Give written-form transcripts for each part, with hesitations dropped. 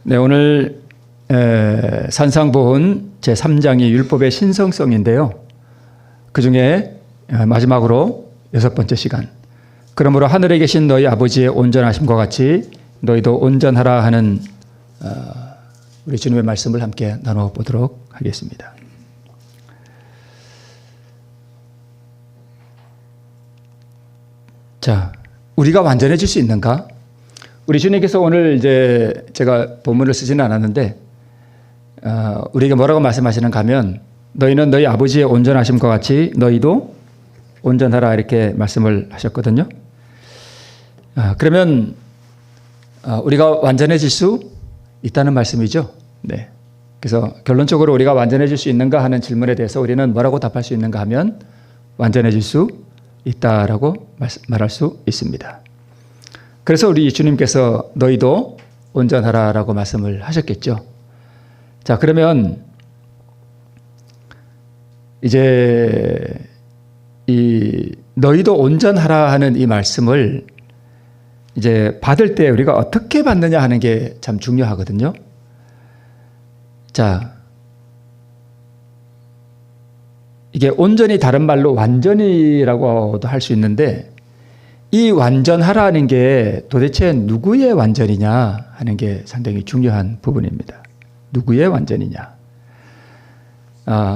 네, 오늘 산상보훈 제3장이 율법의 신성성인데요. 그 중에 마지막으로 6번째 시간. 그러므로 하늘에 계신 너희 아버지의 온전하심과 같이 너희도 온전하라 하는 우리 주님의 말씀을 함께 나눠보도록 하겠습니다. 자, 우리가 완전해질 수 있는가? 우리 주님께서 오늘 이제 제가 본문을 쓰지는 않았는데 우리에게 뭐라고 말씀하시는가 하면 너희는 너희 아버지의 온전하심과 같이 너희도 온전하라 이렇게 말씀을 하셨거든요. 그러면 우리가 완전해질 수 있다는 말씀이죠. 네. 그래서 결론적으로 우리가 완전해질 수 있는가 하는 질문에 대해서 우리는 뭐라고 답할 수 있는가 하면 완전해질 수 있다라고 말할 수 있습니다. 그래서 우리 주님께서 너희도 온전하라라고 말씀을 하셨겠죠. 자, 그러면 이제 이 너희도 온전하라 하는 이 말씀을 이제 받을 때 우리가 어떻게 받느냐 하는 게 참 중요하거든요. 자, 이게 온전히 다른 말로 완전이라고도 할 수 있는데 이 완전하라는 게 도대체 누구의 완전이냐 하는 게 상당히 중요한 부분입니다. 누구의 완전이냐.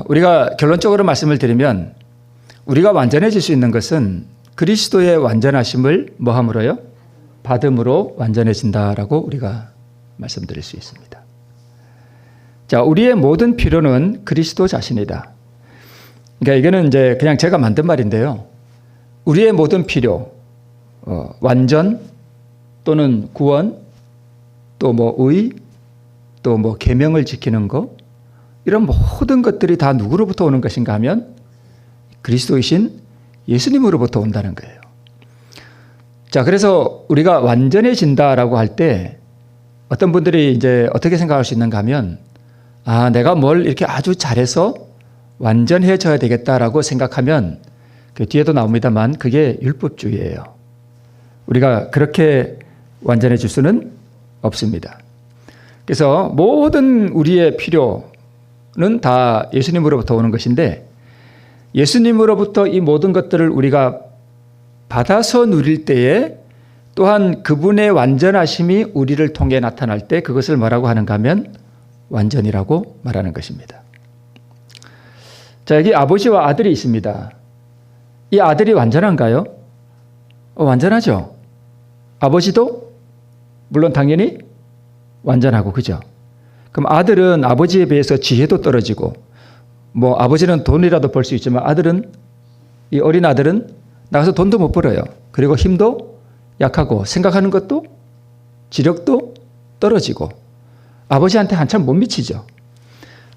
우리가 결론적으로 말씀을 드리면 우리가 완전해질 수 있는 것은 그리스도의 완전하심을 뭐함으로요? 받음으로 완전해진다라고 우리가 말씀드릴 수 있습니다. 자, 우리의 모든 필요는 그리스도 자신이다. 그러니까 이거는 이제 그냥 제가 만든 말인데요. 우리의 모든 필요, 완전 또는 구원, 또 뭐 의, 또 뭐 계명을 지키는 것, 이런 모든 것들이 다 누구로부터 오는 것인가 하면 그리스도이신 예수님으로부터 온다는 거예요. 자, 그래서 우리가 완전해진다라고 할 때 어떤 분들이 이제 어떻게 생각할 수 있는가 하면 내가 뭘 이렇게 아주 잘해서 완전해져야 되겠다라고 생각하면 그 뒤에도 나옵니다만 그게 율법주의예요. 우리가 그렇게 완전해질 수는 없습니다. 그래서 모든 우리의 필요는 다 예수님으로부터 오는 것인데 예수님으로부터 이 모든 것들을 우리가 받아서 누릴 때에 또한 그분의 완전하심이 우리를 통해 나타날 때 그것을 뭐라고 하는가 하면 완전이라고 말하는 것입니다. 자, 여기 아버지와 아들이 있습니다. 이 아들이 완전한가요? 완전하죠. 아버지도 물론 당연히 완전하고, 그죠? 그럼 아들은 아버지에 비해서 지혜도 떨어지고 뭐 아버지는 돈이라도 벌 수 있지만 아들은, 이 어린 아들은 나가서 돈도 못 벌어요. 그리고 힘도 약하고 생각하는 것도 지력도 떨어지고 아버지한테 한참 못 미치죠.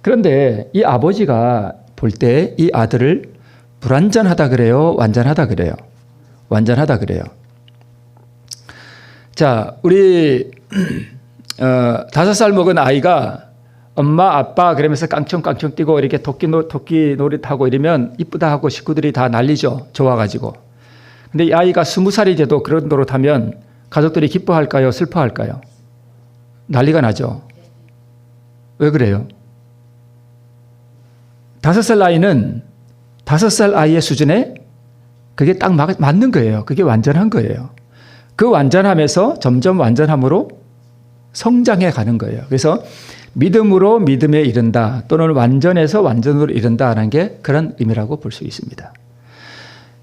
그런데 이 아버지가 볼 때 이 아들을 불완전하다 그래요? 완전하다 그래요? 완전하다 그래요. 자, 우리 5살 먹은 아이가 엄마 아빠 그러면서 깡총깡총 뛰고 이렇게 토끼 놀이하고 이러면 이쁘다 하고 식구들이 다 난리죠. 좋아가지고. 근데 이 아이가 20살이 돼도 그런 노릇하면 가족들이 기뻐할까요? 슬퍼할까요? 난리가 나죠. 왜 그래요? 5살 아이는 5살 아이의 수준에 그게 딱 맞는 거예요. 그게 완전한 거예요. 그 완전함에서 점점 완전함으로 성장해 가는 거예요. 그래서 믿음으로 믿음에 이른다 또는 완전해서 완전으로 이른다라는 게 그런 의미라고 볼 수 있습니다.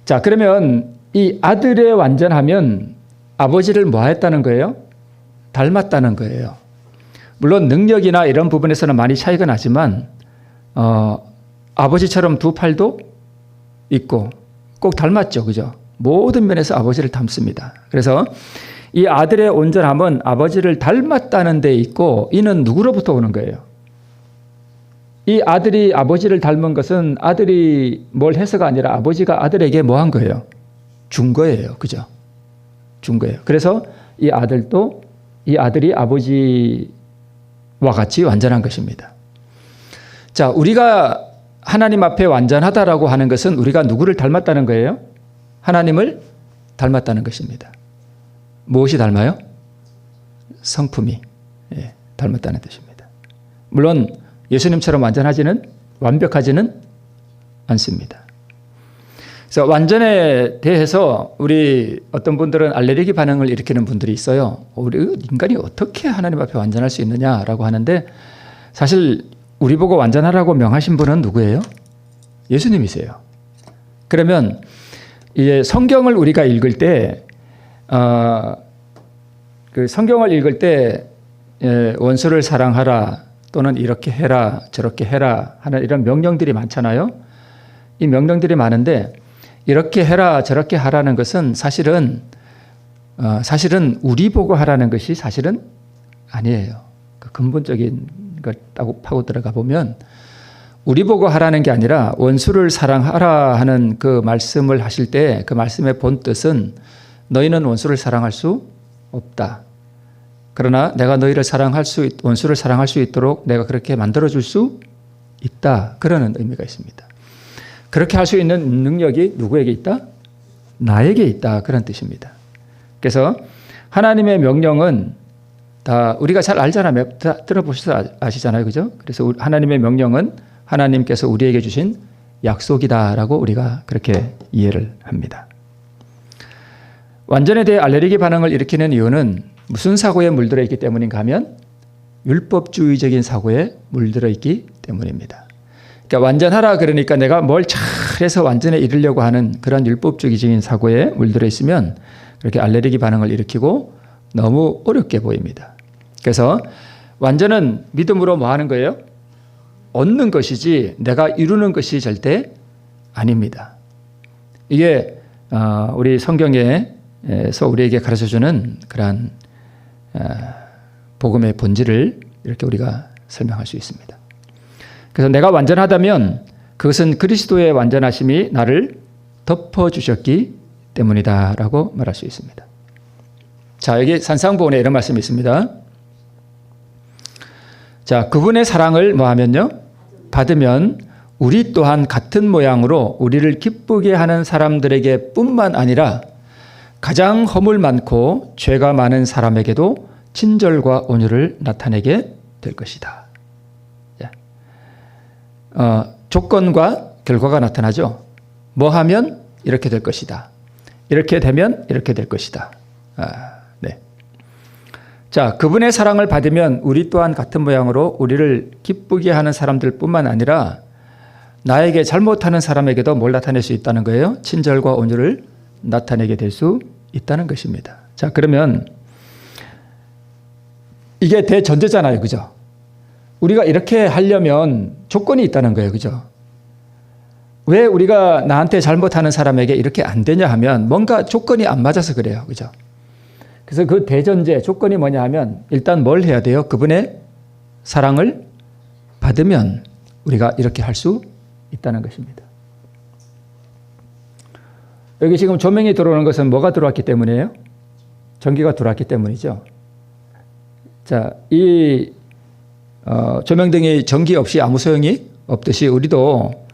자, 그러면 이 아들의 완전하면 아버지를 뭐 했다는 거예요? 닮았다는 거예요. 물론 능력이나 이런 부분에서는 많이 차이가 나지만 아버지처럼 두 팔도 있고 꼭 닮았죠. 그죠? 모든 면에서 아버지를 닮습니다. 그래서 이 아들의 온전함은 아버지를 닮았다는 데 있고 이는 누구로부터 오는 거예요? 이 아들이 아버지를 닮은 것은 아들이 뭘 해서가 아니라 아버지가 아들에게 뭐 한 거예요? 준 거예요. 그죠? 준 거예요. 그래서 이 아들도 이 아들이 아버지와 같이 완전한 것입니다. 자, 우리가 하나님 앞에 완전하다라고 하는 것은 우리가 누구를 닮았다는 거예요? 하나님을 닮았다는 것입니다. 무엇이 닮아요? 성품이. 닮았다는 뜻입니다. 물론 예수님처럼 완벽하지는 않습니다. 그래서 완전에 대해서 우리 어떤 분들은 알레르기 반응을 일으키는 분들이 있어요. 우리 인간이 어떻게 하나님 앞에 완전할 수 있느냐라고 하는데, 사실 우리 보고 완전하라고 명하신 분은 누구예요? 예수님이세요. 그러면 이제 성경을 우리가 읽을 때, 그 성경을 읽을 때 원수를 사랑하라 또는 이렇게 해라 저렇게 해라 하는 이런 명령들이 많잖아요. 이 명령들이 많은데, 이렇게 해라 저렇게 하라는 것은 사실은 우리 보고 하라는 것이 사실은 아니에요. 그 근본적인 걸 파고 들어가 보면 우리 보고 하라는 게 아니라 원수를 사랑하라 하는 그 말씀을 하실 때 그 말씀의 본 뜻은 너희는 원수를 사랑할 수 없다. 그러나 내가 너희를 원수를 사랑할 수 있도록 내가 그렇게 만들어줄 수 있다. 그러는 의미가 있습니다. 그렇게 할 수 있는 능력이 누구에게 있다? 나에게 있다. 그런 뜻입니다. 그래서 하나님의 명령은 다 우리가 잘 알잖아요. 다 들어보셔서 아시잖아요. 그죠? 그래서 하나님의 명령은 하나님께서 우리에게 주신 약속이다라고 우리가 그렇게 이해를 합니다. 완전에 대해 알레르기 반응을 일으키는 이유는 무슨 사고에 물들어 있기 때문인가 하면 율법주의적인 사고에 물들어 있기 때문입니다. 그러니까 완전하라 그러니까 내가 뭘 잘해서 완전에 이르려고 하는 그런 율법주의적인 사고에 물들어 있으면 그렇게 알레르기 반응을 일으키고 너무 어렵게 보입니다. 그래서 완전은 믿음으로 뭐 하는 거예요? 얻는 것이지 내가 이루는 것이 절대 아닙니다. 이게 우리 성경에서 우리에게 가르쳐주는 그러한 복음의 본질을 이렇게 우리가 설명할 수 있습니다. 그래서 내가 완전하다면 그것은 그리스도의 완전하심이 나를 덮어주셨기 때문이다라고 말할 수 있습니다. 자, 여기 산상보훈에 이런 말씀이 있습니다. 자, 그분의 사랑을 뭐하면요? 받으면 우리 또한 같은 모양으로 우리를 기쁘게 하는 사람들에게 뿐만 아니라 가장 허물 많고 죄가 많은 사람에게도 친절과 온유를 나타내게 될 것이다. 조건과 결과가 나타나죠. 뭐 하면 이렇게 될 것이다. 이렇게 되면 이렇게 될 것이다. 네. 자, 그분의 사랑을 받으면 우리 또한 같은 모양으로 우리를 기쁘게 하는 사람들 뿐만 아니라 나에게 잘못하는 사람에게도 뭘 나타낼 수 있다는 거예요? 친절과 온유를 나타내게 될 수 있다는 것입니다. 자, 그러면 이게 대전제잖아요. 그죠? 우리가 이렇게 하려면 조건이 있다는 거예요. 그죠? 왜 우리가 나한테 잘못하는 사람에게 이렇게 안 되냐 하면 뭔가 조건이 안 맞아서 그래요. 그죠? 그래서 그 대전제 조건이 뭐냐 하면 일단 뭘 해야 돼요? 그분의 사랑을 받으면 우리가 이렇게 할 수 있다는 것입니다. 여기 지금 조명이 들어오는 것은 뭐가 들어왔기 때문이에요? 전기가 들어왔기 때문이죠. 자, 이 조명등이 전기 없이 아무 소용이 없듯이 우리도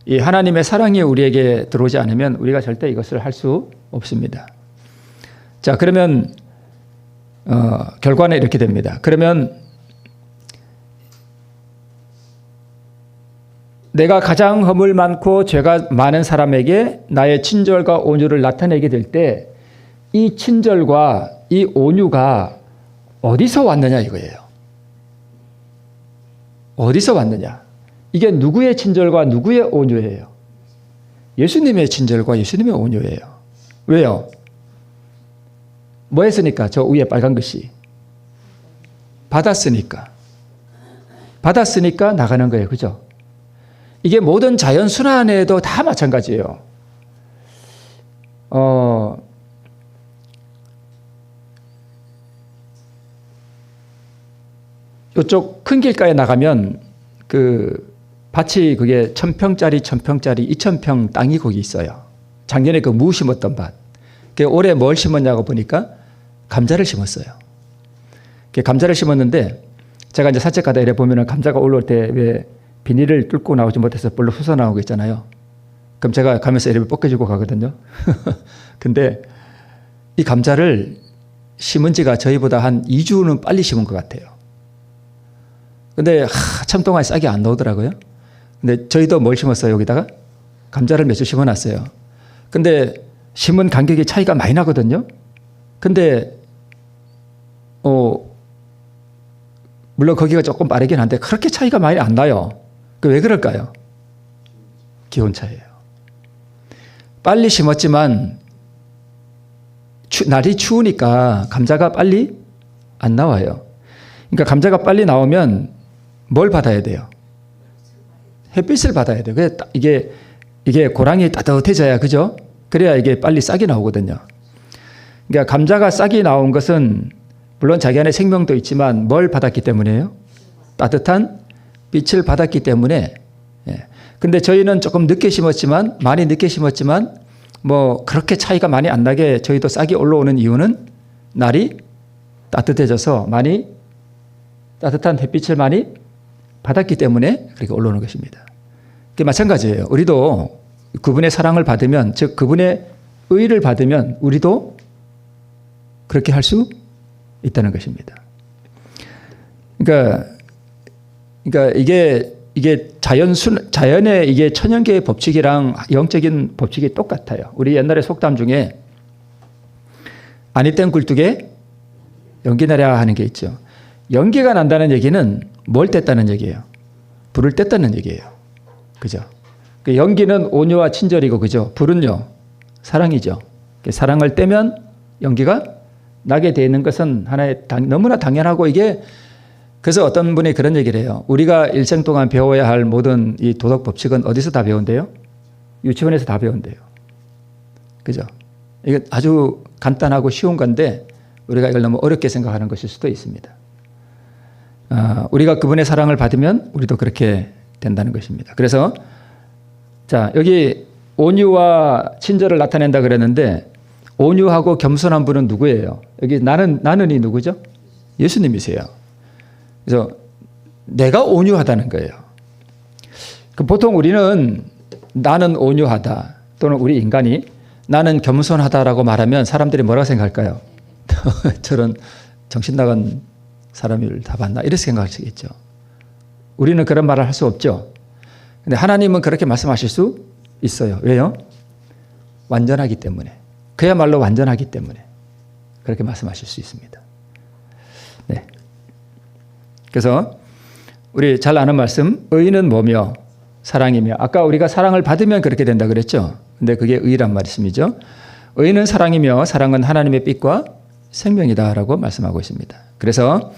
이 하나님의 사랑이 우리에게 들어오지 않으면 우리가 절대 이것을 할 수 없습니다. 자, 그러면 결과는 이렇게 됩니다. 그러면 내가 가장 허물 많고 죄가 많은 사람에게 나의 친절과 온유를 나타내게 될 때 이 친절과 이 온유가 어디서 왔느냐 이거예요. 어디서 왔느냐? 이게 누구의 친절과 누구의 온유예요? 예수님의 친절과 예수님의 온유예요. 왜요? 뭐 했으니까? 저 위에 빨간 것이. 받았으니까. 받았으니까 나가는 거예요. 그죠? 이게 모든 자연 순환에도 다 마찬가지예요. 이쪽 큰 길가에 나가면 그 밭이 그게 1000평짜리, 2000평 땅이 거기 있어요. 작년에 그 무 심었던 밭. 올해 뭘 심었냐고 보니까 감자를 심었어요. 감자를 심었는데 제가 이제 산책 가다 이래 보면은 감자가 올라올 때 왜 비닐을 뚫고 나오지 못해서 볼로 솟아 나오고 있잖아요. 그럼 제가 가면서 이렇게 벗겨주고 가거든요. 근데 이 감자를 심은 지가 저희보다 한 2주는 빨리 심은 것 같아요. 근데 한참 동안 싹이 안 나오더라고요. 근데 저희도 뭘 심었어요? 여기다가 감자를 몇 주 심어놨어요. 근데 심은 간격이 차이가 많이 나거든요. 근데 물론 거기가 조금 빠르긴 한데 그렇게 차이가 많이 안 나요. 왜 그럴까요? 기온차예요. 빨리 심었지만 날이 추우니까 감자가 빨리 안 나와요. 그러니까 감자가 빨리 나오면 뭘 받아야 돼요? 햇빛을 받아야 돼요. 이게 고랑이 따뜻해져야, 그죠? 그래야 이게 빨리 싹이 나오거든요. 그러니까 감자가 싹이 나온 것은 물론 자기 안에 생명도 있지만 뭘 받았기 때문이에요? 따뜻한 빛을 받았기 때문에. 근데 저희는 조금 늦게 심었지만, 많이 늦게 심었지만 뭐 그렇게 차이가 많이 안 나게 저희도 싹이 올라오는 이유는 날이 따뜻해져서 많이 따뜻한 햇빛을 많이 받았기 때문에 그렇게 올라오는 것입니다. 마찬가지예요. 우리도 그분의 사랑을 받으면, 즉 그분의 의를 받으면 우리도 그렇게 할 수 있다는 것입니다. 그러니까 이게 자연의 이게 천연계의 법칙이랑 영적인 법칙이 똑같아요. 우리 옛날에 속담 중에 아니 땐 굴뚝에 연기 나랴 하는 게 있죠. 연기가 난다는 얘기는 뭘 뗐다는 얘기예요? 불을 뗐다는 얘기예요. 그죠? 그 연기는 온유와 친절이고, 그죠? 불은요, 사랑이죠. 사랑을 떼면 연기가 나게 되는 것은 하나의 너무나 당연하고, 이게 그래서 어떤 분이 그런 얘기를 해요. 우리가 일생 동안 배워야 할 모든 이 도덕 법칙은 어디서 다 배운대요? 유치원에서 다 배운대요. 그죠? 이게 아주 간단하고 쉬운 건데 우리가 이걸 너무 어렵게 생각하는 것일 수도 있습니다. 우리가 그분의 사랑을 받으면 우리도 그렇게 된다는 것입니다. 그래서 자, 여기 온유와 친절을 나타낸다 그랬는데 온유하고 겸손한 분은 누구예요? 여기 나는이 누구죠? 예수님이세요. 그래서 내가 온유하다는 거예요. 보통 우리는 나는 온유하다, 또는 우리 인간이 나는 겸손하다라고 말하면 사람들이 뭐라고 생각할까요? 저런 정신 나간 사람을 다 봤나? 이렇게 생각할 수 있겠죠. 우리는 그런 말을 할 수 없죠. 근데 하나님은 그렇게 말씀하실 수 있어요. 왜요? 완전하기 때문에. 그야말로 완전하기 때문에 그렇게 말씀하실 수 있습니다. 네. 그래서 우리 잘 아는 말씀, 의는 뭐며 사랑이며. 아까 우리가 사랑을 받으면 그렇게 된다 그랬죠. 근데 그게 의란 말씀이죠. 의는 사랑이며 사랑은 하나님의 빛과 생명이다라고 말씀하고 있습니다. 그래서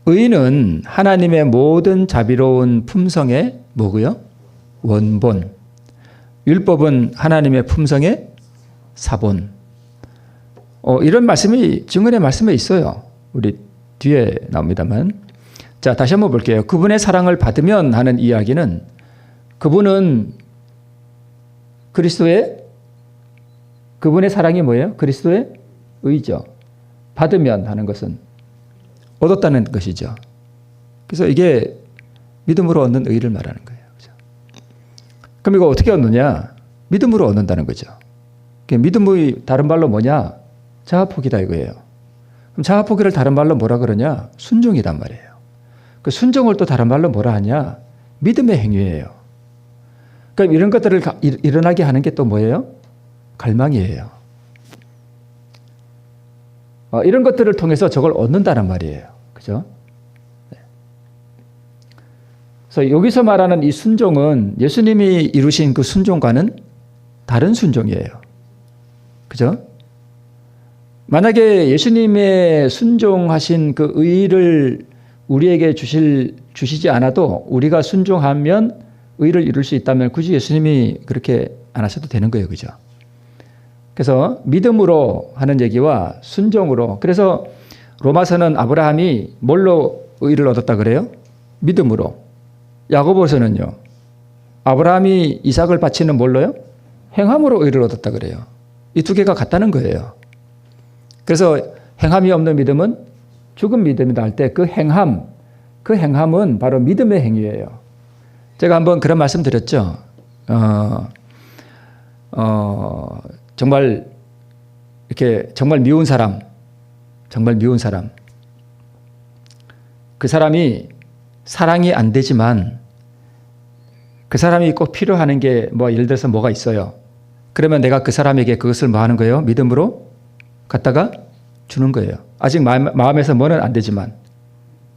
의는 하나님의 모든 자비로운 품성의 뭐고요? 원본. 율법은 하나님의 품성의 사본. 이런 말씀이 증언의 말씀에 있어요. 우리 뒤에 나옵니다만. 자, 다시 한번 볼게요. 그분의 사랑을 받으면 하는 이야기는 그분의 사랑이 뭐예요? 그리스도의 의죠. 받으면 하는 것은 얻었다는 것이죠. 그래서 이게 믿음으로 얻는 의를 말하는 거예요. 그렇죠? 그럼 이거 어떻게 얻느냐? 믿음으로 얻는다는 거죠. 믿음의 다른 말로 뭐냐? 자아포기다 이거예요. 그럼 자아포기를 다른 말로 뭐라 그러냐? 순종이란 말이에요. 그 순종을 또 다른 말로 뭐라 하냐? 믿음의 행위예요. 그럼 이런 것들을 일어나게 하는 게 또 뭐예요? 갈망이에요. 이런 것들을 통해서 저걸 얻는다는 말이에요. 그죠? 네. 그래서 여기서 말하는 이 순종은 예수님이 이루신 그 순종과는 다른 순종이에요. 그죠? 만약에 예수님의 순종하신 그 의를 우리에게 주시지 않아도 우리가 순종하면 의를 이룰 수 있다면 굳이 예수님이 그렇게 안 하셔도 되는 거예요. 그죠? 그래서 믿음으로 하는 얘기와 순종으로. 그래서 로마서는 아브라함이 뭘로 의를 얻었다 그래요? 믿음으로. 야고보서는요. 아브라함이 이삭을 바치는 뭘로요? 행함으로 의를 얻었다 그래요. 이 두 개가 같다는 거예요. 그래서 행함이 없는 믿음은 죽은 믿음이다 할 때 그 행함은 바로 믿음의 행위예요. 제가 한번 그런 말씀 드렸죠. 정말 이렇게 정말 미운 사람, 그 사람이 사랑이 안 되지만 그 사람이 꼭 필요하는 게 뭐 예를 들어서 뭐가 있어요. 그러면 내가 그 사람에게 그것을 뭐 하는 거예요? 믿음으로 갖다가 주는 거예요. 아직 마음에서 뭐는 안 되지만,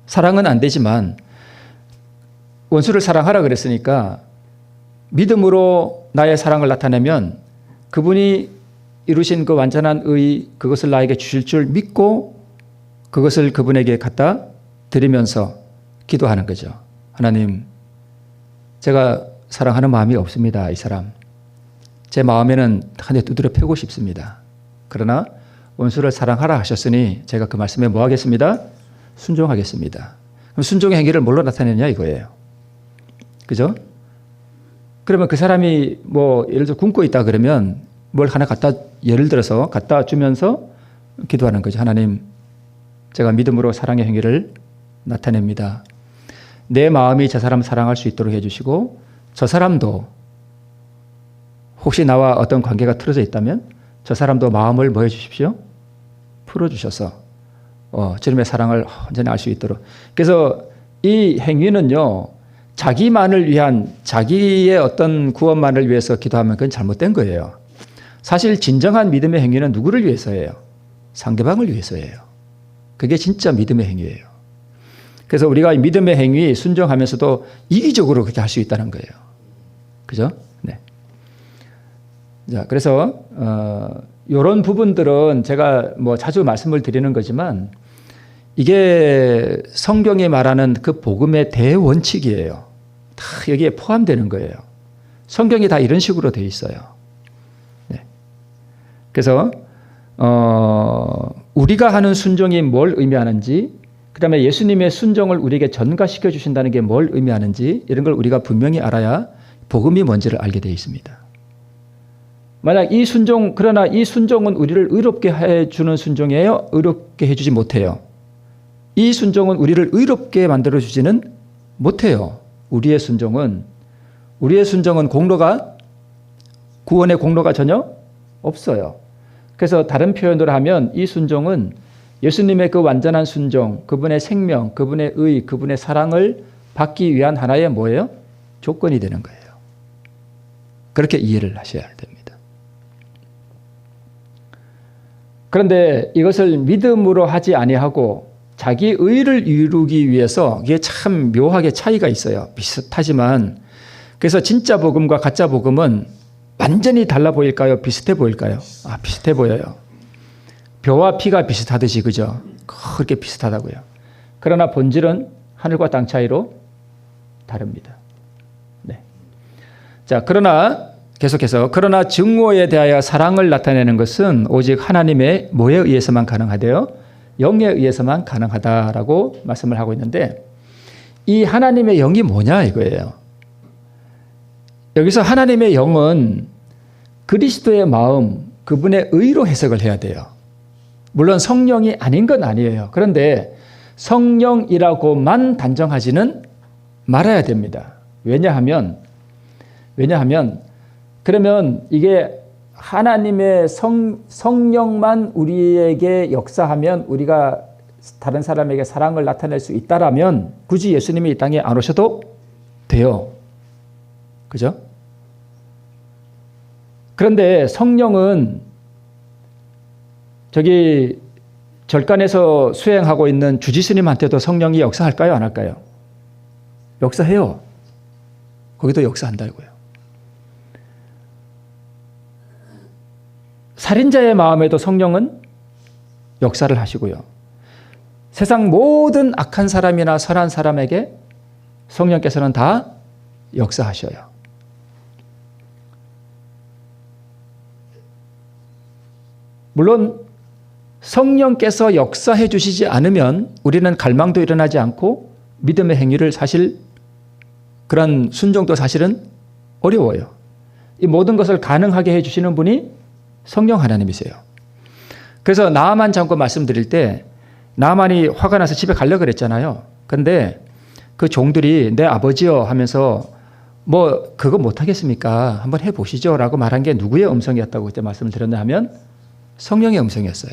사랑은 안 되지만 원수를 사랑하라 그랬으니까 믿음으로 나의 사랑을 나타내면 그분이 이루신 그 완전한 의, 그것을 나에게 주실 줄 믿고 그것을 그분에게 갖다 드리면서 기도하는 거죠. 하나님, 제가 사랑하는 마음이 없습니다. 이 사람. 제 마음에는 한 대 두드려 패고 싶습니다. 그러나 원수를 사랑하라 하셨으니 제가 그 말씀에 뭐 하겠습니다? 순종하겠습니다. 그럼 순종의 행위를 뭘로 나타내냐 이거예요. 그죠? 그러면 그 사람이 뭐 예를 들어 굶고 있다 그러면 뭘 하나 예를 들어서 갖다 주면서 기도하는 거죠. 하나님, 제가 믿음으로 사랑의 행위를 나타냅니다. 내 마음이 저 사람을 사랑할 수 있도록 해주시고 저 사람도 혹시 나와 어떤 관계가 틀어져 있다면 저 사람도 마음을 뭐 해주십시오? 풀어주셔서 주님의 사랑을 온전히 알 수 있도록. 그래서 이 행위는요, 자기만을 위한, 자기의 어떤 구원만을 위해서 기도하면 그건 잘못된 거예요. 사실 진정한 믿음의 행위는 누구를 위해서예요? 상대방을 위해서예요. 그게 진짜 믿음의 행위예요. 그래서 우리가 믿음의 행위 순종하면서도 이기적으로 그렇게 할 수 있다는 거예요. 그죠? 네. 자, 그래서 이런 부분들은 제가 뭐 자주 말씀을 드리는 거지만 이게 성경이 말하는 그 복음의 대원칙이에요. 다 여기에 포함되는 거예요. 성경이 다 이런 식으로 되어 있어요. 네. 그래서 우리가 하는 순종이 뭘 의미하는지, 그 다음에 예수님의 순종을 우리에게 전가시켜 주신다는 게 뭘 의미하는지, 이런 걸 우리가 분명히 알아야 복음이 뭔지를 알게 되어 있습니다. 만약 그러나 이 순종은 우리를 의롭게 해주는 순종이에요? 의롭게 해주지 못해요. 이 순종은 우리를 의롭게 만들어주지는 못해요. 우리의 순종은 구원의 공로가 전혀 없어요. 그래서 다른 표현으로 하면 이 순종은 예수님의 그 완전한 순종, 그분의 생명, 그분의 의, 그분의 사랑을 받기 위한 하나의 뭐예요? 조건이 되는 거예요. 그렇게 이해를 하셔야 됩니다. 그런데 이것을 믿음으로 하지 아니하고 자기 의를 이루기 위해서 이게 참 묘하게 차이가 있어요. 비슷하지만, 그래서 진짜 복음과 가짜 복음은 완전히 달라 보일까요? 비슷해 보일까요? 비슷해 보여요. 벼와 피가 비슷하듯이, 그죠? 그렇게 비슷하다고요. 그러나 본질은 하늘과 땅 차이로 다릅니다. 네. 자, 그러나 증오에 대하여 사랑을 나타내는 것은 오직 하나님의 뭐에 의해서만 가능하대요? 영에 의해서만 가능하다라고 말씀을 하고 있는데, 이 하나님의 영이 뭐냐 이거예요. 여기서 하나님의 영은 그리스도의 마음, 그분의 의로 해석을 해야 돼요. 물론 성령이 아닌 건 아니에요. 그런데 성령이라고만 단정하지는 말아야 됩니다. 왜냐하면 그러면 이게 하나님의 성령만 우리에게 역사하면 우리가 다른 사람에게 사랑을 나타낼 수 있다라면 굳이 예수님이 이 땅에 안 오셔도 돼요. 그죠? 그런데 성령은 저기 절간에서 수행하고 있는 주지스님한테도 성령이 역사할까요? 안 할까요? 역사해요. 거기도 역사한다고요. 살인자의 마음에도 성령은 역사를 하시고요. 세상 모든 악한 사람이나 선한 사람에게 성령께서는 다 역사하셔요. 물론 성령께서 역사해 주시지 않으면 우리는 갈망도 일어나지 않고 믿음의 행위를 사실 그런 순종도 사실은 어려워요. 이 모든 것을 가능하게 해주시는 분이 성령 하나님이세요. 그래서 나아만 잠깐 말씀드릴 때 나아만이 화가 나서 집에 가려고 그랬잖아요. 그런데 그 종들이 내 아버지요 하면서 뭐 그거 못하겠습니까? 한번 해보시죠 라고 말한 게 누구의 음성이었다고 그때 말씀을 드렸나 하면 성령의 음성이었어요.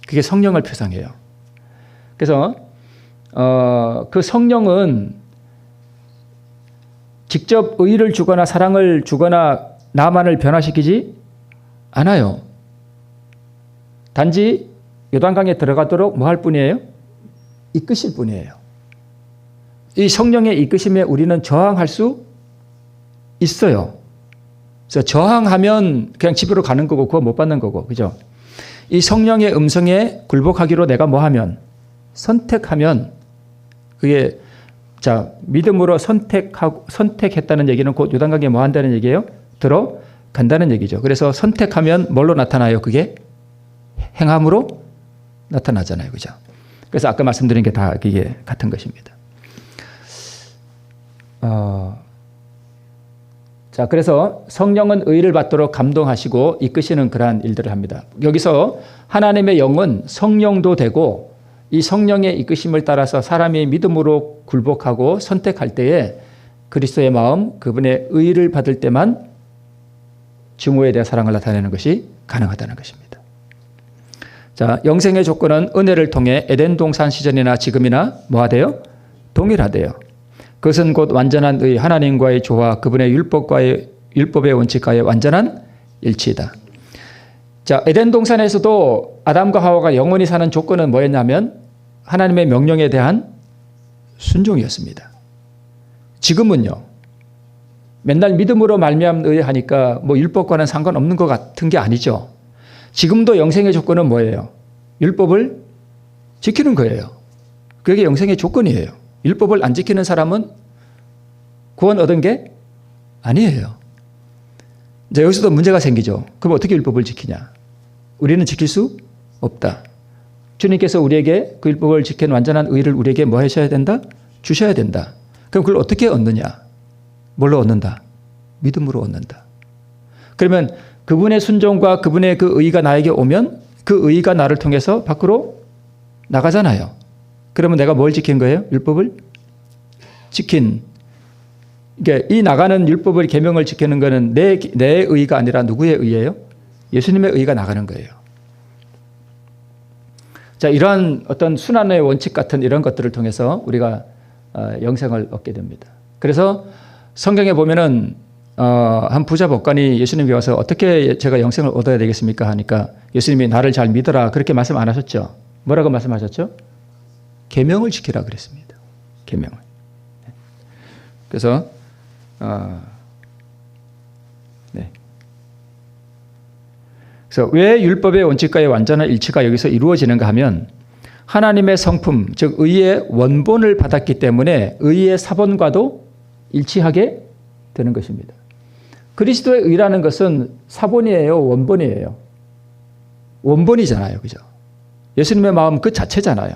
그게 성령을 표상해요. 그래서 그 성령은 직접 의를 주거나 사랑을 주거나 나만을 변화시키지 않아요. 단지 요단강에 들어가도록 뭐 할 뿐이에요? 이끄실 뿐이에요. 이 성령의 이끄심에 우리는 저항할 수 있어요. 그래서 저항하면 그냥 집으로 가는 거고 그거 못 받는 거고, 그죠? 이 성령의 음성에 굴복하기로 내가 뭐 하면, 선택하면, 그게 자 믿음으로 선택했다는 얘기는 곧 요단강에 뭐 한다는 얘기예요? 들어간다는 얘기죠. 그래서 선택하면 뭘로 나타나요? 그게 행함으로 나타나잖아요, 그죠? 그래서 아까 말씀드린 게 다 그게 같은 것입니다. 자, 그래서 성령은 의를 받도록 감동하시고 이끄시는 그러한 일들을 합니다. 여기서 하나님의 영은 성령도 되고 이 성령의 이끄심을 따라서 사람이 믿음으로 굴복하고 선택할 때에 그리스도의 마음, 그분의 의를 받을 때만 증오에 대한 사랑을 나타내는 것이 가능하다는 것입니다. 자, 영생의 조건은 은혜를 통해 에덴 동산 시절이나 지금이나 뭐하대요? 동일하대요. 그것은 곧 완전한 의, 하나님과의 조화, 그분의 율법의 원칙과의 완전한 일치이다. 자, 에덴 동산에서도 아담과 하와가 영원히 사는 조건은 뭐였냐면 하나님의 명령에 대한 순종이었습니다. 지금은요, 맨날 믿음으로 말미암는 의하니까 뭐 율법과는 상관없는 것 같은 게 아니죠. 지금도 영생의 조건은 뭐예요? 율법을 지키는 거예요. 그게 영생의 조건이에요. 율법을 안 지키는 사람은 구원 얻은 게 아니에요. 이제 여기서도 문제가 생기죠. 그럼 어떻게 율법을 지키냐? 우리는 지킬 수 없다. 주님께서 우리에게 그 율법을 지키는 완전한 의를 우리에게 뭐 하셔야 된다? 주셔야 된다. 그럼 그걸 어떻게 얻느냐? 뭘로 얻는다? 믿음으로 얻는다. 그러면 그분의 순종과 그분의 그 의가 나에게 오면 그 의가 나를 통해서 밖으로 나가잖아요. 그러면 내가 뭘 지킨 거예요? 율법을 지킨. 그러니까 이 나가는 율법을 계명을 지키는 것은 내 의가 아니라 누구의 의예요? 예수님의 의가 나가는 거예요. 자, 이러한 어떤 순환의 원칙 같은 이런 것들을 통해서 우리가 영생을 얻게 됩니다. 그래서 성경에 보면은 한 부자 법관이 예수님이 와서 어떻게 제가 영생을 얻어야 되겠습니까? 하니까 예수님이 나를 잘 믿어라 그렇게 말씀 안 하셨죠? 뭐라고 말씀하셨죠? 계명을 지키라 그랬습니다. 계명을. 그래서 네. 그래서 왜 율법의 원칙과의 완전한 일치가 여기서 이루어지는가 하면 하나님의 성품, 즉 의의 원본을 받았기 때문에 의의 사본과도 일치하게 되는 것입니다. 그리스도의 의라는 것은 사본이에요, 원본이에요? 원본이잖아요, 그죠? 예수님의 마음 그 자체잖아요.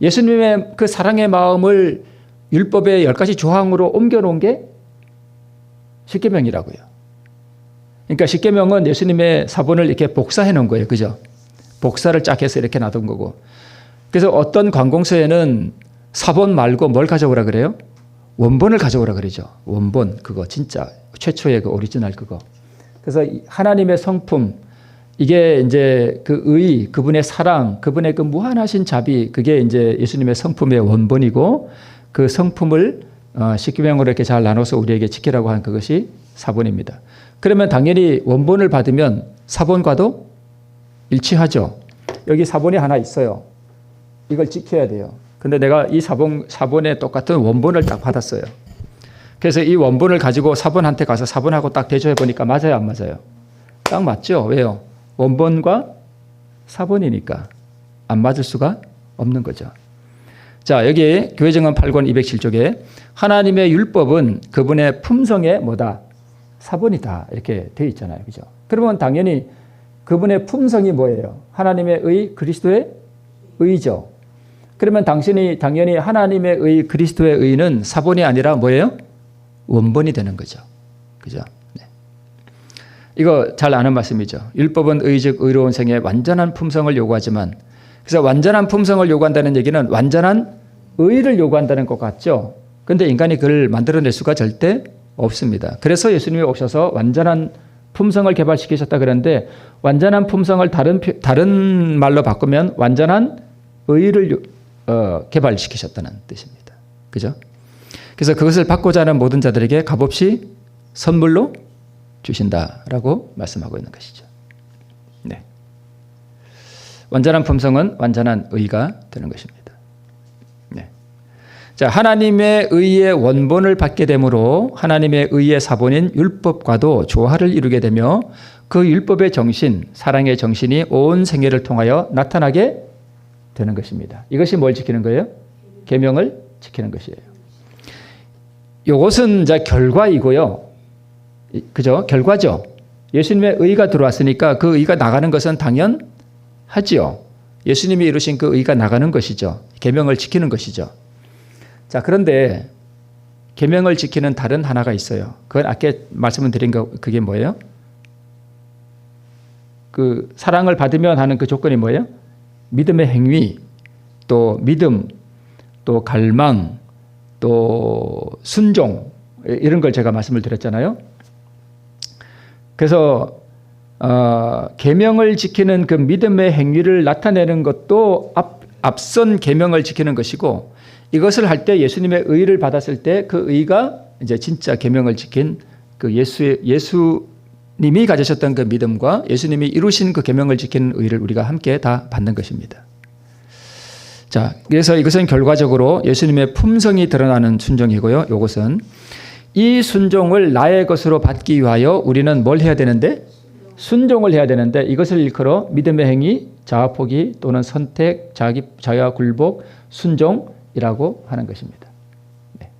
예수님의 그 사랑의 마음을 율법의 10가지 조항으로 옮겨놓은 게 십계명이라고요. 그러니까 십계명은 예수님의 사본을 이렇게 복사해 놓은 거예요. 그죠? 복사를 쫙 해서 이렇게 놔둔 거고. 그래서 어떤 관공서에는 사본 말고 뭘 가져오라 그래요? 원본을 가져오라 그러죠. 원본, 그거 진짜 최초의 그 오리지널 그거. 그래서 하나님의 성품, 이게 이제 그 의, 그분의 사랑, 그분의 그 무한하신 자비, 그게 이제 예수님의 성품의 원본이고 그 성품을 십계명으로 이렇게 잘 나눠서 우리에게 지키라고 한 그것이 사본입니다. 그러면 당연히 원본을 받으면 사본과도 일치하죠. 여기 사본이 하나 있어요. 이걸 지켜야 돼요. 근데 내가 이 사본에 똑같은 원본을 딱 받았어요. 그래서 이 원본을 가지고 사본한테 가서 사본하고 딱 대조해 보니까 맞아요, 안 맞아요? 딱 맞죠? 왜요? 원본과 사본이니까 안 맞을 수가 없는 거죠. 자, 여기 교회정언 8권 207쪽에 하나님의 율법은 그분의 품성의 뭐다? 사본이다. 이렇게 되어 있잖아요. 그죠? 그러면 당연히 그분의 품성이 뭐예요? 하나님의 의, 그리스도의 의죠. 그러면 당연히 하나님의 의, 그리스도의 의는 사본이 아니라 뭐예요? 원본이 되는 거죠. 그죠? 네. 이거 잘 아는 말씀이죠. 율법은 의 즉 의로운 생의 완전한 품성을 요구하지만, 그래서 완전한 품성을 요구한다는 얘기는 완전한 의를 요구한다는 것 같죠. 그런데 인간이 그걸 만들어낼 수가 절대 없습니다. 그래서 예수님이 오셔서 완전한 품성을 개발시키셨다 그러는데, 완전한 품성을 다른 말로 바꾸면 완전한 의를 개발시키셨다는 뜻입니다. 그죠? 그래서 그것을 받고자 하는 모든 자들에게 값없이 선물로 주신다라고 말씀하고 있는 것이죠. 네. 완전한 품성은 완전한 의가 되는 것입니다. 네. 자, 하나님의 의의 원본을 받게 되므로 하나님의 의의 사본인 율법과도 조화를 이루게 되며 그 율법의 정신, 사랑의 정신이 온 생애를 통하여 나타나게 되는 것입니다. 이것이 뭘 지키는 거예요? 계명을 지키는 것이에요. 이것은 이제 결과이고요. 그죠? 결과죠. 예수님의 의가 들어왔으니까 그 의가 나가는 것은 당연하지요. 예수님이 이루신 그 의가 나가는 것이죠. 계명을 지키는 것이죠. 자, 그런데 계명을 지키는 다른 하나가 있어요. 그건 아까 말씀을 드린 거 그게 뭐예요? 그 사랑을 받으면 하는 그 조건이 뭐예요? 믿음의 행위, 또 믿음, 또 갈망, 또 순종 이런 걸 제가 말씀을 드렸잖아요. 그래서 계명을 지키는 그 믿음의 행위를 나타내는 것도 앞선 계명을 지키는 것이고 이것을 할 때 예수님의 의를 받았을 때 그 의가 이제 진짜 계명을 지킨 그 예수님이 가지셨던 그 믿음과 예수님이 이루신 그 계명을 지키는 의를 우리가 함께 다 받는 것입니다. 자, 그래서 이것은 결과적으로 예수님의 품성이 드러나는 순종이고요. 이것은 이 순종을 나의 것으로 받기 위하여 우리는 뭘 해야 되는데? 순종을 해야 되는데 이것을 일컬어 믿음의 행위, 자아포기 또는 선택, 자기와 굴복, 순종이라고 하는 것입니다. 네.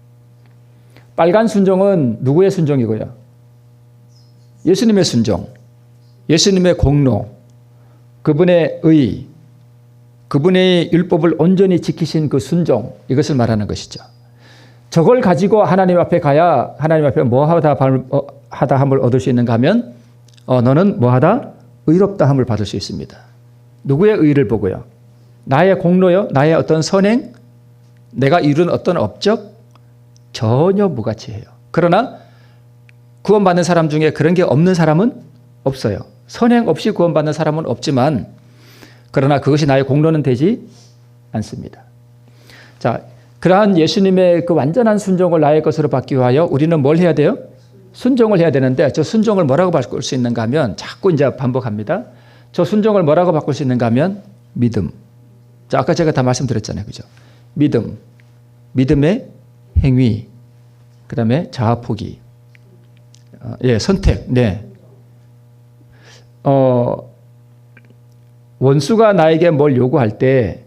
빨간 순종은 누구의 순종이고요? 예수님의 순종, 예수님의 공로, 그분의 의, 그분의 율법을 온전히 지키신 그 순종, 이것을 말하는 것이죠. 저걸 가지고 하나님 앞에 가야 하나님 앞에 뭐하다 함을 얻을 수 있는가 하면 너는 뭐하다? 의롭다 함을 받을 수 있습니다. 누구의 의를 보고요? 나의 공로요? 나의 어떤 선행? 내가 이룬 어떤 업적? 전혀 무가치해요. 그러나 구원받는 사람 중에 그런 게 없는 사람은 없어요. 선행 없이 구원받는 사람은 없지만 그러나 그것이 나의 공로는 되지 않습니다. 자, 그러한 예수님의 그 완전한 순종을 나의 것으로 받기 위하여 우리는 뭘 해야 돼요? 순종을 해야 되는데 저 순종을 뭐라고 바꿀 수 있는가 하면 자꾸 이제 반복합니다. 저 순종을 뭐라고 바꿀 수 있는가 하면 믿음. 자, 아까 제가 다 말씀드렸잖아요. 그죠? 믿음. 믿음의 행위. 그 다음에 자아포기. 선택. 네. 원수가 나에게 뭘 요구할 때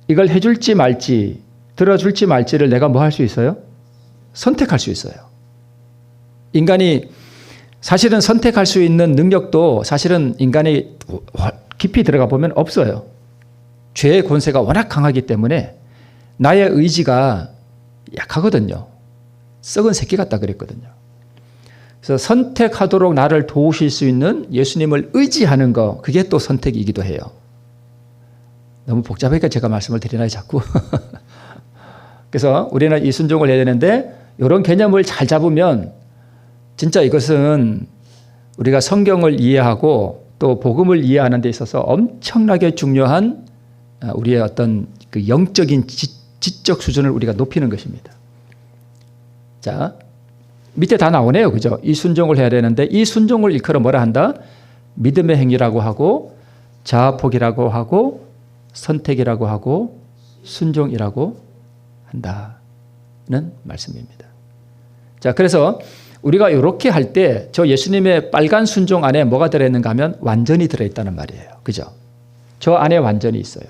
이걸 해줄지 말지, 들어줄지 말지를 내가 뭐 할 수 있어요? 선택할 수 있어요. 인간이 사실은 선택할 수 있는 능력도 사실은 인간이 깊이 들어가 보면 없어요. 죄의 권세가 워낙 강하기 때문에 나의 의지가 약하거든요. 썩은 새끼 같다 그랬거든요. 그래서 선택하도록 나를 도우실 수 있는 예수님을 의지하는 거, 그게 또 선택이기도 해요. 너무 복잡하니까 제가 말씀을 드리나요, 자꾸? 그래서 우리는 이 순종을 해야 되는데 이런 개념을 잘 잡으면 진짜 이것은 우리가 성경을 이해하고 또 복음을 이해하는 데 있어서 엄청나게 중요한 우리의 어떤 그 영적인 지적 수준을 우리가 높이는 것입니다. 자, 밑에 다 나오네요. 그죠? 이 순종을 해야 되는데 이 순종을 일컬어 뭐라 한다? 믿음의 행위라고 하고 자아포기라고 하고 선택이라고 하고 순종이라고 한다는 말씀입니다. 자, 그래서 우리가 이렇게 할 때 저 예수님의 빨간 순종 안에 뭐가 들어있는가 하면 완전히 들어있다는 말이에요. 그죠? 저 안에 완전히 있어요.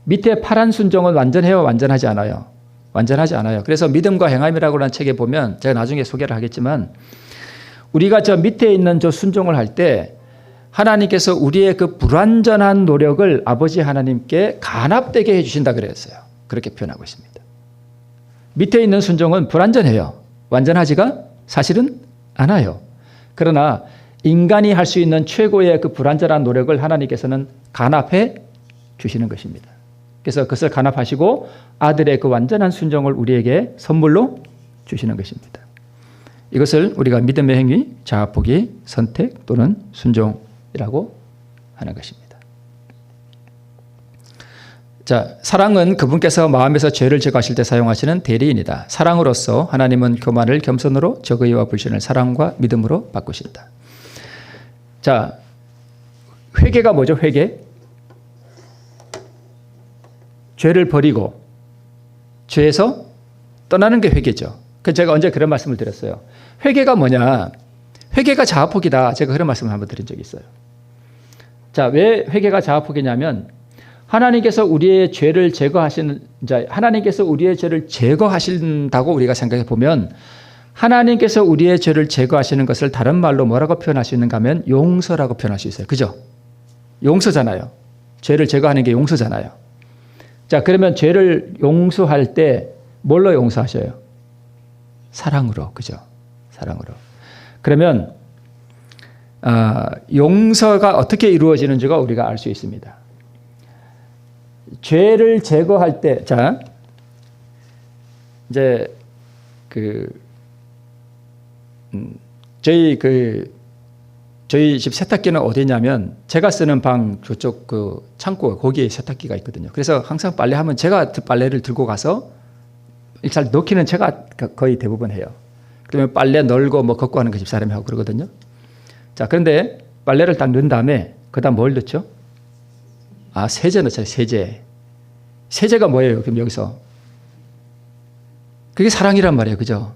밑에 파란 순종은 완전해요? 완전하지 않아요? 완전하지 않아요. 그래서 믿음과 행함이라고 하는 책에 보면 제가 나중에 소개를 하겠지만 우리가 저 밑에 있는 저 순종을 할 때 하나님께서 우리의 그 불완전한 노력을 아버지 하나님께 간합되게 해주신다 그랬어요. 그렇게 표현하고 있습니다. 밑에 있는 순종은 불완전해요. 완전하지가 사실은 않아요. 그러나 인간이 할 수 있는 최고의 그 불완전한 노력을 하나님께서는 간합해 주시는 것입니다. 그래서 그것을 간합하시고 아들의 그 완전한 순종을 우리에게 선물로 주시는 것입니다. 이것을 우리가 믿음의 행위, 자아포기, 선택 또는 순종이라고 하는 것입니다. 자, 사랑은 그분께서 마음에서 죄를 제거하실 때 사용하시는 대리인이다. 사랑으로서 하나님은 교만을 겸손으로 적의와 불신을 사랑과 믿음으로 바꾸신다. 자, 회개가 뭐죠? 회개? 죄를 버리고 죄에서 떠나는 게 회개죠. 제가 언제 그런 말씀을 드렸어요. 회개가 뭐냐? 회개가 자아포기다. 제가 그런 말씀을 한번 드린 적이 있어요. 자, 왜 회개가 자아포기냐면 하나님께서 우리의 죄를 하나님께서 우리의 죄를 제거하신다고 우리가 생각해 보면 하나님께서 우리의 죄를 제거하시는 것을 다른 말로 뭐라고 표현할 수 있는가 하면 용서라고 표현할 수 있어요. 그죠? 용서잖아요. 죄를 제거하는 게 용서잖아요. 자, 그러면 죄를 용서할 때 뭘로 용서하셔요? 사랑으로. 그죠? 사랑으로. 그러면 용서가 어떻게 이루어지는지가 우리가 알 수 있습니다. 죄를 제거할 때, 자, 이제 저희 집 세탁기는 어디냐면 제가 쓰는 방 저쪽 창고 거기에 세탁기가 있거든요. 그래서 항상 빨래하면 제가 빨래를 들고 가서 일단 넣기는 제가 거의 대부분 해요. 그러면 빨래 널고 뭐 걷고 하는 거 집사람이 하고 그러거든요. 자, 그런데 빨래를 딱 넣은 다음에 그다음 뭘 넣죠? 세제 넣잖아요. 세제. 세제가 뭐예요? 그럼 여기서 그게 사랑이란 말이에요. 그죠?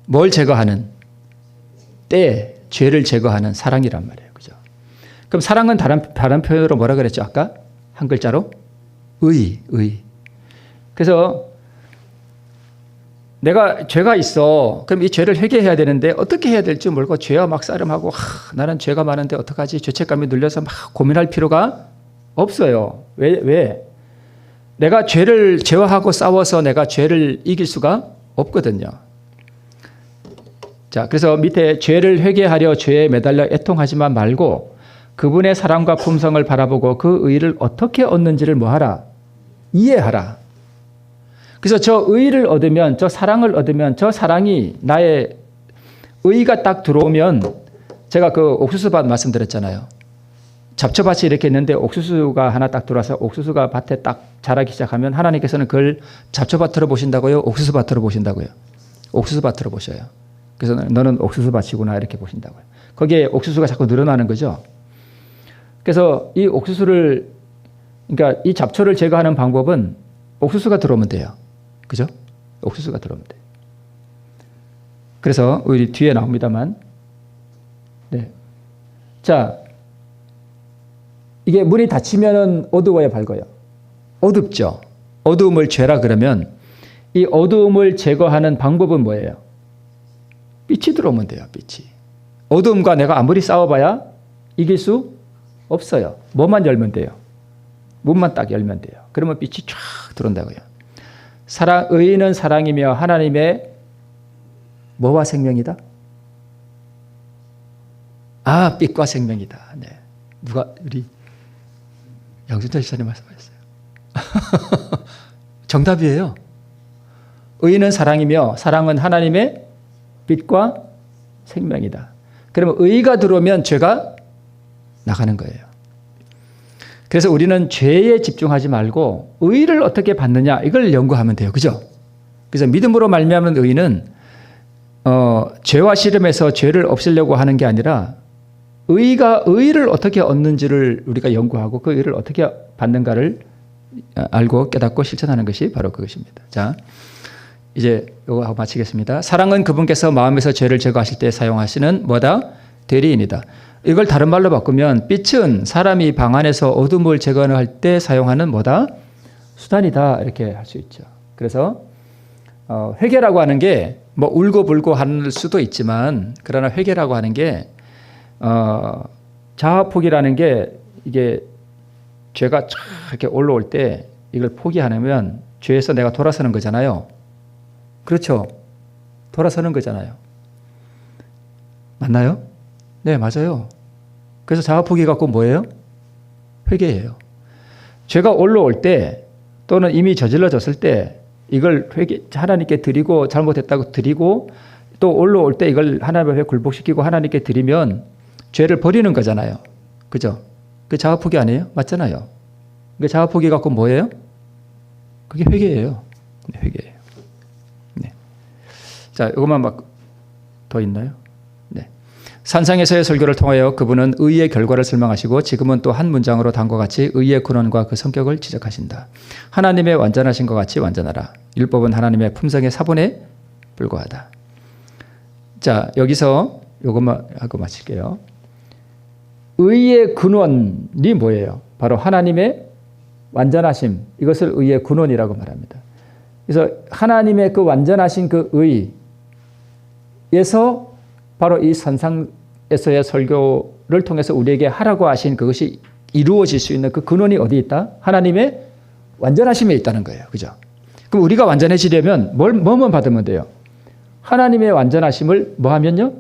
뭘 제거하는? 죄를 제거하는 사랑이란 말이에요. 그죠? 그럼 사랑은 다른 표현으로 뭐라 그랬죠? 아까 한 글자로 의. 그래서 내가 죄가 있어. 그럼 이 죄를 회개해야 되는데 어떻게 해야 될지 모르고 죄와 막 싸름하고 나는 죄가 많은데 어떡하지? 죄책감이 눌려서 막 고민할 필요가 없어요. 왜? 내가 죄와하고 싸워서 내가 죄를 이길 수가 없거든요. 자, 그래서 밑에 죄를 회개하려 죄에 매달려 애통하지만 말고 그분의 사랑과 품성을 바라보고 그 의를 어떻게 얻는지를 뭐하라? 이해하라. 그래서 저 의를 얻으면, 저 사랑을 얻으면, 저 사랑이 나의 의가 딱 들어오면, 제가 옥수수밭 말씀드렸잖아요. 잡초밭이 이렇게 있는데 옥수수가 하나 딱 들어와서 옥수수가 밭에 딱 자라기 시작하면 하나님께서는 그걸 잡초밭으로 보신다고요? 옥수수밭으로 보신다고요? 옥수수밭으로 보셔요. 그래서 너는 옥수수밭이구나 이렇게 보신다고요. 거기에 옥수수가 자꾸 늘어나는 거죠. 그래서 이 옥수수를, 그러니까 이 잡초를 제거하는 방법은 옥수수가 들어오면 돼요. 그죠? 옥수수가 들어오면 돼요. 그래서 우리 뒤에 나옵니다만, 네. 자, 이게 문이 닫히면은 어두워야 밝아요. 어둡죠. 어두움을 죄라 그러면 이 어두움을 제거하는 방법은 뭐예요? 빛이 들어오면 돼요. 빛이. 어두움과 내가 아무리 싸워봐야 이길 수 없어요. 뭐만 열면 돼요? 문만 딱 열면 돼요. 그러면 빛이 쫙 들어온다고요. 의인은 사랑이며 하나님의 뭐와 생명이다? 빛과 생명이다. 네. 누가 우리 양순철 지사님 말씀하셨어요. 정답이에요. 의인은 사랑이며 사랑은 하나님의 빛과 생명이다. 그러면 의가 들어오면 죄가 나가는 거예요. 그래서 우리는 죄에 집중하지 말고 의를 어떻게 받느냐 이걸 연구하면 돼요. 그죠? 그래서 믿음으로 말미암은 의는 죄와 씨름에서 죄를 없애려고 하는 게 아니라 의를 어떻게 얻는지를 우리가 연구하고 그 의를 어떻게 받는가를 알고 깨닫고 실천하는 것이 바로 그것입니다. 자, 이제 이거 하고 마치겠습니다. 사랑은 그분께서 마음에서 죄를 제거하실 때 사용하시는 뭐다? 대리인이다. 이걸 다른 말로 바꾸면 빛은 사람이 방 안에서 어둠을 제거할 때 사용하는 뭐다? 수단이다. 이렇게 할 수 있죠. 그래서 회개라고 하는 게 뭐 울고불고 할 수도 있지만 그러나 회개라고 하는 게 자아포기라는 게 이게 죄가 쫙 이렇게 올라올 때 이걸 포기하면 죄에서 내가 돌아서는 거잖아요. 그렇죠? 돌아서는 거잖아요. 맞나요? 네, 맞아요. 그래서 자아포기 갖고 뭐예요? 회개예요. 죄가 올라올 때 또는 이미 저질러졌을 때 이걸 하나님께 드리고 잘못했다고 드리고 또 올라올 때 이걸 하나님 앞에 굴복시키고 하나님께 드리면 죄를 버리는 거잖아요. 그죠? 그 자아포기 아니에요? 맞잖아요. 그 자아포기 갖고 뭐예요? 그게 회개예요. 네, 회개예요. 네. 자, 이것만 막 더 있나요? 네. 산상에서의 설교를 통하여 그분은 의의 결과를 설명하시고 지금은 또 한 문장으로 다음과 같이 의의 근원과 그 성격을 지적하신다. 하나님의 완전하신 것 같이 완전하라. 율법은 하나님의 품성의 사본에 불과하다. 자, 여기서 이것만 하고 마칠게요. 의의 근원이 뭐예요? 바로 하나님의 완전하심. 이것을 의의 근원이라고 말합니다. 그래서 하나님의 그 완전하신 그 의에서 바로 이 산상에서의 설교를 통해서 우리에게 하라고 하신 그것이 이루어질 수 있는 그 근원이 어디 있다? 하나님의 완전하심에 있다는 거예요. 그죠? 그럼 우리가 완전해지려면 뭐만 받으면 돼요? 하나님의 완전하심을 뭐 하면요?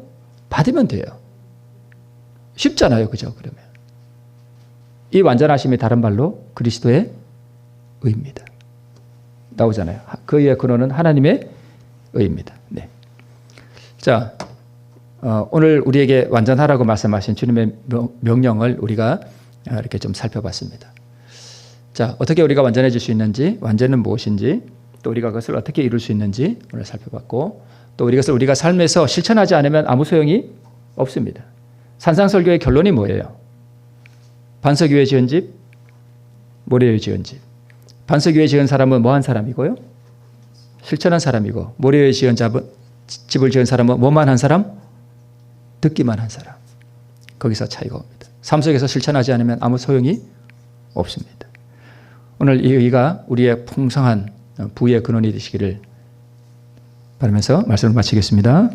받으면 돼요. 쉽잖아요. 그죠? 그러면. 이 완전하심이 다른 말로 그리스도의 의입니다. 나오잖아요. 그의 근원은 하나님의 의입니다. 네. 자, 오늘 우리에게 완전하라고 말씀하신 주님의 명령을 우리가 이렇게 좀 살펴봤습니다. 자, 어떻게 우리가 완전해질 수 있는지, 완전은 무엇인지, 또 우리가 그것을 어떻게 이룰 수 있는지 오늘 살펴봤고, 또 이것을 우리가 삶에서 실천하지 않으면 아무 소용이 없습니다. 산상설교의 결론이 뭐예요? 반석위에 지은 집, 모래위에 지은 집. 반석위에 지은 사람은 뭐한 사람이고요? 실천한 사람이고, 모래위에 지은 집을 지은 사람은 뭐만 한 사람? 듣기만 한 사람. 거기서 차이가 옵니다. 삶 속에서 실천하지 않으면 아무 소용이 없습니다. 오늘 이 의가 우리의 풍성한 부의 근원이 되시기를 바라면서 말씀을 마치겠습니다.